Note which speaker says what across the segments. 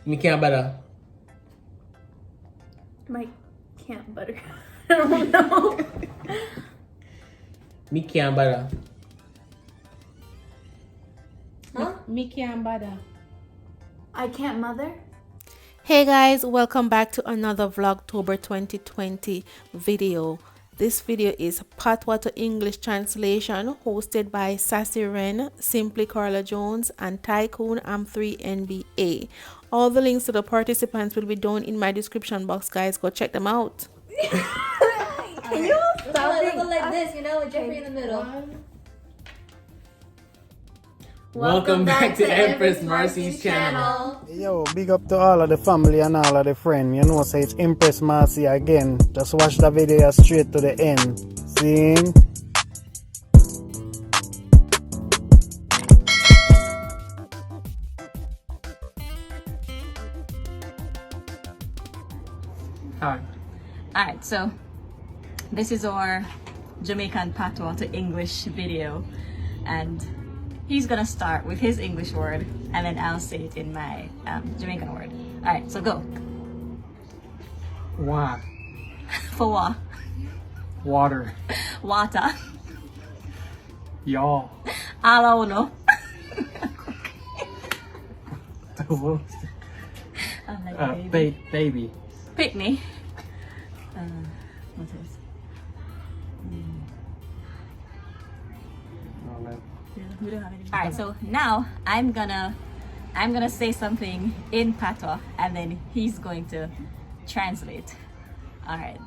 Speaker 1: Me can't butter.
Speaker 2: My can't butter. I don't know.
Speaker 1: Me can't butter.
Speaker 3: Huh?
Speaker 4: Me can't bother.
Speaker 2: I can't mother.
Speaker 4: Hey guys, welcome back to another Vlogtober 2020 video. This video is Patois to English translation hosted by Sassy Ren, Simply Carla Jones, and Tycoon Am3 NBA. All the links to the participants will be down in my description box, guys. Go check them out.
Speaker 2: Can you stop
Speaker 3: Look
Speaker 2: being
Speaker 3: like this, you know, with Jeffrey in the middle.
Speaker 1: Welcome back to Empress Marcy's channel.
Speaker 5: Yo, big up to all of the family and all of the friends. You know, say it's Empress Marcy again. Just watch the video straight to the end. See?
Speaker 1: Hi.
Speaker 6: Alright, so this is our Jamaican patois to English video, and he's gonna start with his English word and then I'll say it in my Jamaican word. Alright, so go.
Speaker 7: Why?
Speaker 6: For what?
Speaker 7: Water.
Speaker 6: Water.
Speaker 7: Y'all.
Speaker 6: Ala uno. I'm like, baby.
Speaker 7: Baby.
Speaker 6: Picnic. What is?
Speaker 7: Oh, no.
Speaker 6: We don't have any. Alright, so now I'm gonna say something in patois and then he's going to translate. Alright.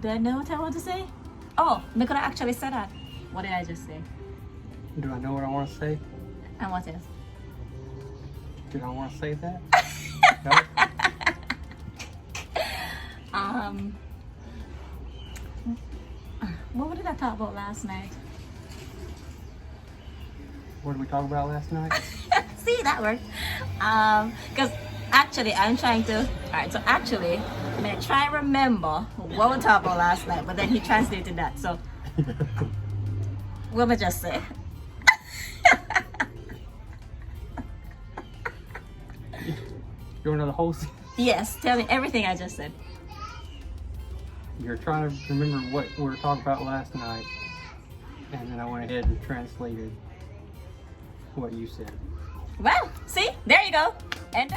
Speaker 6: Do I know what I want to say? Oh, I'm gonna actually say that. What did I just say?
Speaker 7: Do I know what I want to say?
Speaker 6: And what else?
Speaker 7: Did I want to say that? No?
Speaker 6: What did I talk about last night?
Speaker 7: What did we talk about last night?
Speaker 6: See, that worked. Because actually I'm trying to, alright, so actually I'm gonna try and remember what we talked about last night, but then he translated that, so what am I just say?
Speaker 7: You want to know the whole scene?
Speaker 6: Yes, tell me everything I just said.
Speaker 7: You're trying to remember what we were talking about last night, and then I went ahead and translated what you said.
Speaker 6: Well, see, there you go. And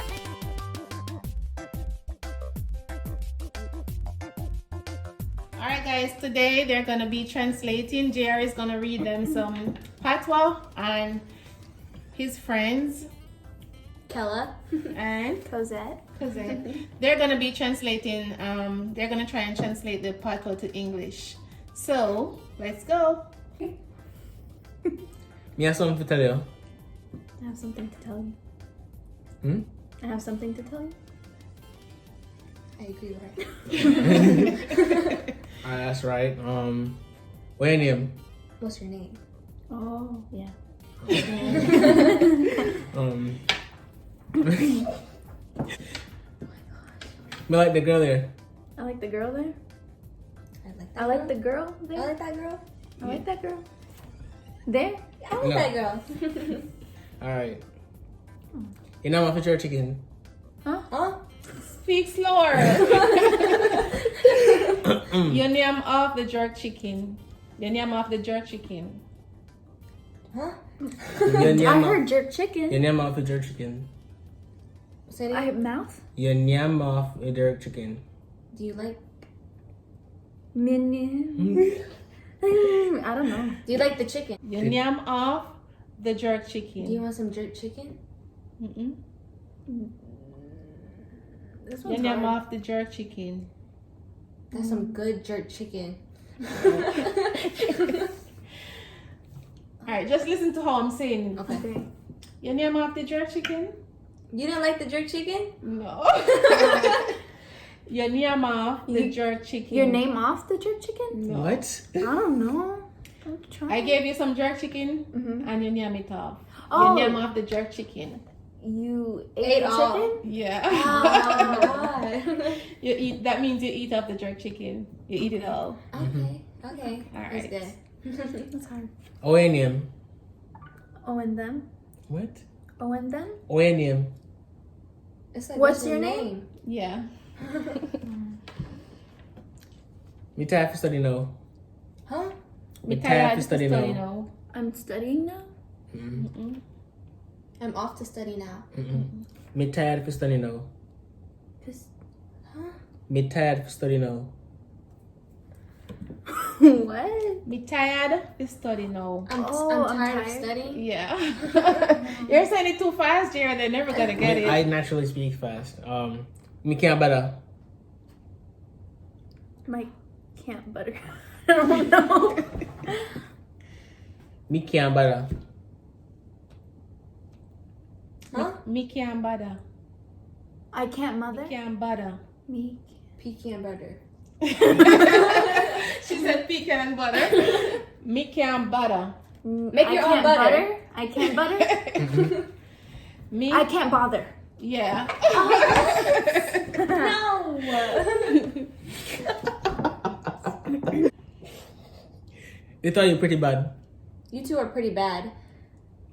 Speaker 4: Alright guys, today they're going to be translating. JR is going to read them some patois and his friends
Speaker 3: Kella.
Speaker 4: and
Speaker 2: Cozzette.
Speaker 4: cousin. They're going to be translating, they're going to try and translate the patois to English. So, let's go.
Speaker 1: Me have something to tell you.
Speaker 2: I have something to tell you.
Speaker 1: Hmm?
Speaker 2: I have something to tell you.
Speaker 3: I agree with her.
Speaker 1: That's right. What's your name?
Speaker 3: What's your name?
Speaker 2: Oh, yeah.
Speaker 1: Me like the girl there.
Speaker 2: I like the girl there.
Speaker 3: I like that
Speaker 2: I like the girl
Speaker 3: I
Speaker 2: there.
Speaker 3: like that girl.
Speaker 2: I like that girl. There?
Speaker 3: I like
Speaker 1: No.
Speaker 3: that girl.
Speaker 1: Alright. You know I'm off a jerk chicken.
Speaker 3: Huh?
Speaker 4: Speak slower. Your name of the jerk chicken. Your name of the jerk chicken.
Speaker 3: Huh?
Speaker 1: Your
Speaker 2: I
Speaker 1: name
Speaker 2: heard
Speaker 1: off,
Speaker 2: jerk chicken.
Speaker 1: your name off a jerk chicken.
Speaker 3: Say it
Speaker 2: I
Speaker 3: again.
Speaker 2: have mouth.
Speaker 1: Your name off a jerk chicken.
Speaker 3: Do you like?
Speaker 2: Minion. I don't know.
Speaker 3: Do you like the chicken?
Speaker 4: Your name of the jerk chicken.
Speaker 3: Do you want some jerk chicken?
Speaker 4: Mm-mm.
Speaker 2: This
Speaker 4: Your
Speaker 2: one's
Speaker 4: name
Speaker 2: hard.
Speaker 4: of the jerk chicken.
Speaker 3: That's some good jerk chicken.
Speaker 4: Alright, just listen to how I'm saying.
Speaker 3: Okay.
Speaker 2: Okay.
Speaker 4: Your name of the jerk chicken?
Speaker 3: You didn't like the jerk chicken?
Speaker 4: No. Your name of the jerk chicken.
Speaker 2: Your name off the jerk chicken?
Speaker 4: No.
Speaker 1: What?
Speaker 2: I don't know. I'm trying.
Speaker 4: I gave you some jerk chicken
Speaker 2: Mhm.
Speaker 4: and you name it off.
Speaker 2: Oh.
Speaker 4: Your name of the jerk chicken.
Speaker 2: You
Speaker 3: Ate
Speaker 2: ate
Speaker 3: all.
Speaker 2: chicken?
Speaker 4: Yeah.
Speaker 3: Oh, God.
Speaker 4: You eat. That means you eat up the jerk chicken. You eat it all.
Speaker 3: Okay. Okay.
Speaker 4: Alright.
Speaker 3: That's good.
Speaker 2: That's hard.
Speaker 1: Oh, your name.
Speaker 2: Oh, and them?
Speaker 1: What?
Speaker 2: Oh, and then?
Speaker 1: Oya name.
Speaker 3: It's like,
Speaker 2: What's your name?
Speaker 4: Yeah.
Speaker 1: Me tired for study now.
Speaker 3: Huh?
Speaker 1: Me tired for study now.
Speaker 4: now.
Speaker 2: I'm studying now?
Speaker 3: I'm off to study now.
Speaker 1: Me tired for study now.
Speaker 3: Huh?
Speaker 1: Me tired for study now.
Speaker 2: What?
Speaker 4: Me tired to study now.
Speaker 3: I'm
Speaker 2: I'm
Speaker 3: tired of
Speaker 2: tired.
Speaker 3: studying.
Speaker 4: Yeah. You're saying it too fast, Jared. They're never gonna get it.
Speaker 1: I naturally speak fast. Me can't better.
Speaker 2: My can't butter. I don't know.
Speaker 1: Me can't better.
Speaker 3: Huh?
Speaker 4: Me can't bother.
Speaker 2: I can't mother.
Speaker 4: Me can't bother.
Speaker 2: Me.
Speaker 3: Pecan butter.
Speaker 4: She said pecan and butter. Me can't bother.
Speaker 3: Make your
Speaker 2: I
Speaker 3: own
Speaker 2: can't
Speaker 3: butter.
Speaker 2: I can't butter.
Speaker 4: Me.
Speaker 2: I can't bother.
Speaker 4: Yeah.
Speaker 3: No.
Speaker 1: They thought you were pretty bad.
Speaker 3: You two are pretty bad.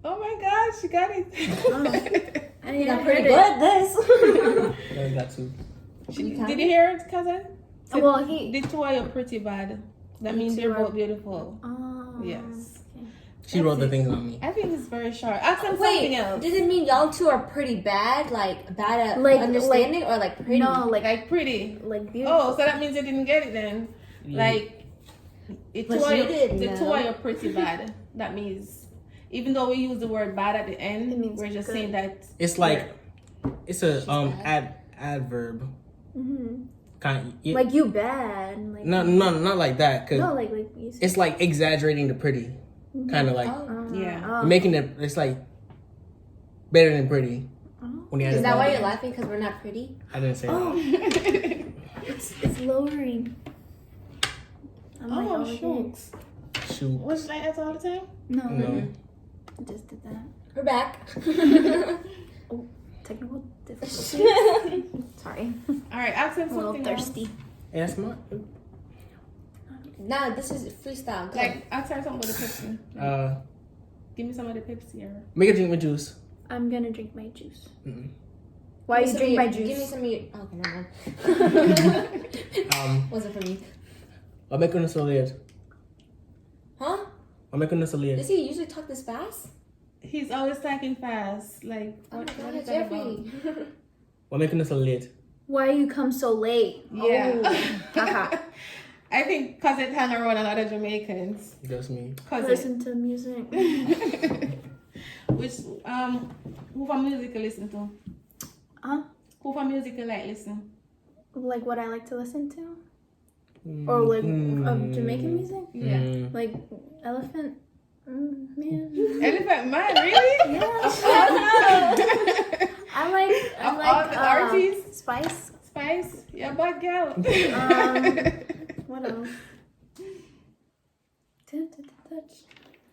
Speaker 4: Oh my gosh, she got it.
Speaker 2: I mean,
Speaker 3: I'm
Speaker 2: I
Speaker 3: pretty
Speaker 2: heard
Speaker 3: good at this.
Speaker 1: No, that too.
Speaker 4: Did you hear it, cousin?
Speaker 2: it. Well, he.
Speaker 4: The two are pretty bad. That
Speaker 3: You
Speaker 4: means
Speaker 3: two
Speaker 4: you're
Speaker 3: are-
Speaker 4: both beautiful.
Speaker 2: Oh.
Speaker 4: Yes.
Speaker 1: She wrote the things on me.
Speaker 4: I think it's very short. Ask them
Speaker 3: Wait,
Speaker 4: something else.
Speaker 3: does it mean y'all two are pretty bad? Like bad at
Speaker 2: Like-
Speaker 3: understanding, or like pretty?
Speaker 2: No,
Speaker 4: Like pretty.
Speaker 2: like beautiful.
Speaker 4: Oh, so that means you didn't get it then.
Speaker 1: Yeah.
Speaker 4: Like, it
Speaker 3: But
Speaker 4: two are
Speaker 3: you
Speaker 4: your-
Speaker 3: did
Speaker 4: the
Speaker 3: know.
Speaker 4: two are your pretty bad. That means, even though we use the word bad at the end,
Speaker 2: It means
Speaker 4: we're just
Speaker 2: good.
Speaker 4: saying that.
Speaker 1: It's like it's a
Speaker 3: bad.
Speaker 1: adverb.
Speaker 2: Mm-hmm.
Speaker 1: Kind
Speaker 2: Like you bad. Like
Speaker 1: not like that. Cause
Speaker 2: No, like you said.
Speaker 1: it's like exaggerating the pretty. Kind of like
Speaker 3: Oh.
Speaker 4: Yeah.
Speaker 1: making it. It's like better than pretty. When you add
Speaker 3: Is
Speaker 1: it
Speaker 3: that
Speaker 1: all
Speaker 3: why you're
Speaker 1: together.
Speaker 3: laughing? Because we're not pretty?
Speaker 1: I didn't say that.
Speaker 2: Oh, it's lowering. I'm like,
Speaker 4: Oh,
Speaker 2: okay.
Speaker 4: shucks.
Speaker 1: Shoot.
Speaker 4: Was it like that all the time?
Speaker 2: No,
Speaker 1: No.
Speaker 2: I just did that.
Speaker 3: We're back.
Speaker 2: Technical difficulties. Sorry.
Speaker 4: All right, ask them
Speaker 2: I'm a little
Speaker 4: something else.
Speaker 2: thirsty.
Speaker 1: Hey, that's my.
Speaker 3: Nah, this is freestyle. Go.
Speaker 4: Like, ask her something with the Pepsi. Give me some of the Pepsi. Or...
Speaker 1: Make a drink with juice.
Speaker 2: I'm gonna drink my juice.
Speaker 1: Mm-mm.
Speaker 2: Why
Speaker 3: Give
Speaker 2: you
Speaker 3: me
Speaker 2: drink
Speaker 3: some
Speaker 2: my
Speaker 3: of your-
Speaker 2: juice?
Speaker 3: Give me some of your. Okay, never mind. Wasn't for me.
Speaker 1: I'll make a solid.
Speaker 3: Huh?
Speaker 1: I'll make a solid.
Speaker 3: Does he usually talk this fast?
Speaker 4: He's always talking fast. Like,
Speaker 3: Oh my
Speaker 4: what
Speaker 3: god,
Speaker 4: is that about?
Speaker 3: Jeffrey.
Speaker 1: I'll make a solid.
Speaker 2: Why you come so late?
Speaker 4: Yeah.
Speaker 2: Oh, haha.
Speaker 4: I think because it hang around a lot of Jamaicans.
Speaker 1: Just me.
Speaker 2: Listen to music.
Speaker 4: Which who for music you listen to?
Speaker 2: Huh?
Speaker 4: Who for music you like listen?
Speaker 2: Like what I like to listen to? Or like Jamaican music?
Speaker 4: Yeah.
Speaker 1: Mm.
Speaker 2: Like Elephant Man.
Speaker 4: Elephant Man, really?
Speaker 2: Yeah. I like
Speaker 4: Of all the artists?
Speaker 2: Spice.
Speaker 4: Spice, you're a bad girl.
Speaker 2: What else? Tempted to touch.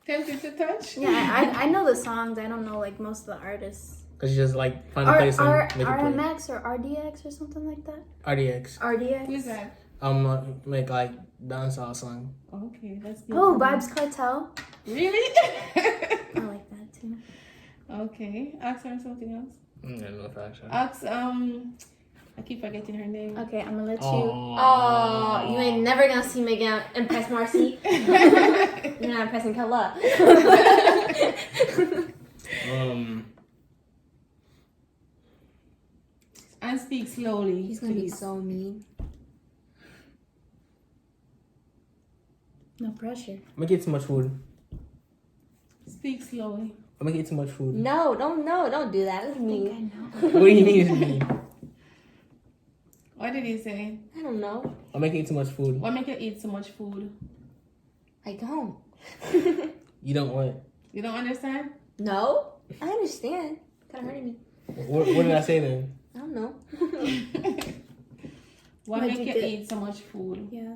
Speaker 4: Tempted to touch?
Speaker 2: Yeah, I know the songs. I don't know like most of the artists.
Speaker 1: Cause you just like find a place and make it play.
Speaker 2: RMX or RDX or something like that.
Speaker 1: RDX.
Speaker 2: RDX.
Speaker 4: Who's that?
Speaker 1: Make like dancehall song.
Speaker 4: Okay, that's good.
Speaker 2: Oh, Vibes Cartel.
Speaker 4: Really?
Speaker 2: I like that too.
Speaker 4: Okay, ask her something else.
Speaker 1: No fraction.
Speaker 4: Ask, I keep forgetting her name.
Speaker 2: Okay, I'm gonna let you.
Speaker 3: Oh, you ain't never gonna see me again impress Marcy. You're not impressing kella.
Speaker 4: And speak slowly.
Speaker 3: He's gonna be
Speaker 4: please.
Speaker 3: so mean.
Speaker 2: No pressure.
Speaker 1: Make it too much food.
Speaker 4: Speak slowly.
Speaker 1: I make it too much food.
Speaker 3: No, don't do that. That's mean.
Speaker 2: I know.
Speaker 1: What do you mean it's me?
Speaker 4: What did he say?
Speaker 3: I don't know.
Speaker 1: I'm making too much food.
Speaker 4: What make you eat so much food?
Speaker 3: I don't.
Speaker 1: You don't want.
Speaker 4: You don't understand?
Speaker 3: No, I understand. Kind of hurting me.
Speaker 1: What did I say then?
Speaker 3: I don't know.
Speaker 4: What
Speaker 2: What'd
Speaker 4: make
Speaker 2: you
Speaker 4: you
Speaker 2: get?
Speaker 4: eat so much food?
Speaker 2: Yeah.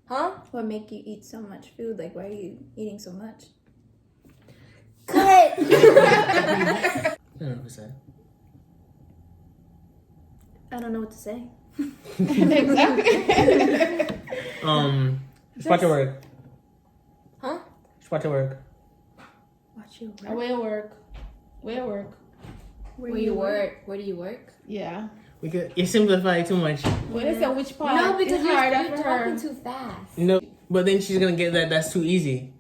Speaker 3: Huh?
Speaker 2: What make you eat so much food? Like, why are you eating so much?
Speaker 3: Cut.
Speaker 1: I don't know what to say.
Speaker 2: I don't know what to say.
Speaker 1: Spot to work.
Speaker 3: Huh?
Speaker 1: Spot to work.
Speaker 2: Watch you.
Speaker 4: Where work? Where work?
Speaker 3: Where you work? Where do you work?
Speaker 4: Yeah.
Speaker 1: You simplify it too much.
Speaker 4: What is that? Which part?
Speaker 3: No, because
Speaker 4: is harder
Speaker 3: you're
Speaker 4: for
Speaker 3: talking
Speaker 4: her?
Speaker 3: too fast.
Speaker 1: You know, but then she's gonna get that. That's too easy.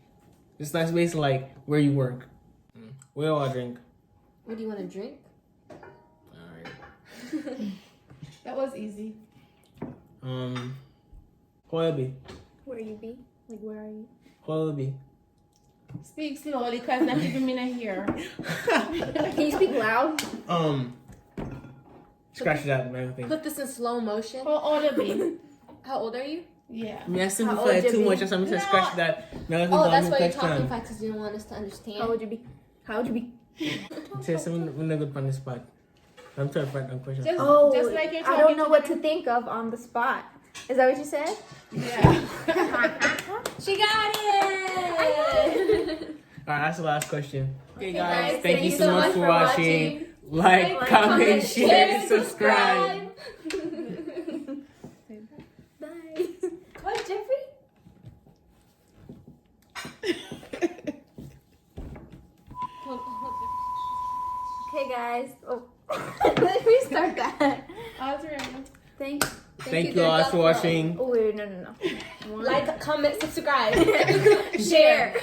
Speaker 1: That's basically like where you work. Where do I drink?
Speaker 3: What do you want to drink?
Speaker 1: All right.
Speaker 4: That was easy.
Speaker 1: Koyabi.
Speaker 2: Where you be? Like, where are you?
Speaker 1: Koyabi.
Speaker 4: Speak slowly, cause not even me not hear.
Speaker 2: Can you speak loud?
Speaker 1: Scratch that man thing.
Speaker 3: Put this in slow motion.
Speaker 4: How old are you?
Speaker 3: How old are you?
Speaker 4: Yeah.
Speaker 1: I mean, I
Speaker 2: How
Speaker 1: simplify
Speaker 2: old
Speaker 1: it
Speaker 2: you
Speaker 1: too
Speaker 2: be?
Speaker 1: much. That's why I said scratch that.
Speaker 3: Oh, that's why you're talking fast because you don't want us to understand.
Speaker 2: How would you be? How would you be?
Speaker 1: Say something when I go on the spot. I'm trying to find a question.
Speaker 4: Just,
Speaker 2: Oh,
Speaker 4: just like you're talking
Speaker 2: I don't know what
Speaker 4: to
Speaker 2: to think of on the spot. Is that what you said?
Speaker 4: Yeah.
Speaker 3: She got it!
Speaker 1: Alright, that's the last question. Okay,
Speaker 3: guys,
Speaker 1: guys, thank you so much for watching. Like,
Speaker 3: Like,
Speaker 1: comment, share, subscribe.
Speaker 2: Bye.
Speaker 3: What, Jeffrey?
Speaker 2: Okay, guys. Oh, let me start that.
Speaker 4: Alright.
Speaker 1: Thank you all for watching.
Speaker 2: Oh wait, no.
Speaker 3: Like, comment, subscribe.
Speaker 2: Share.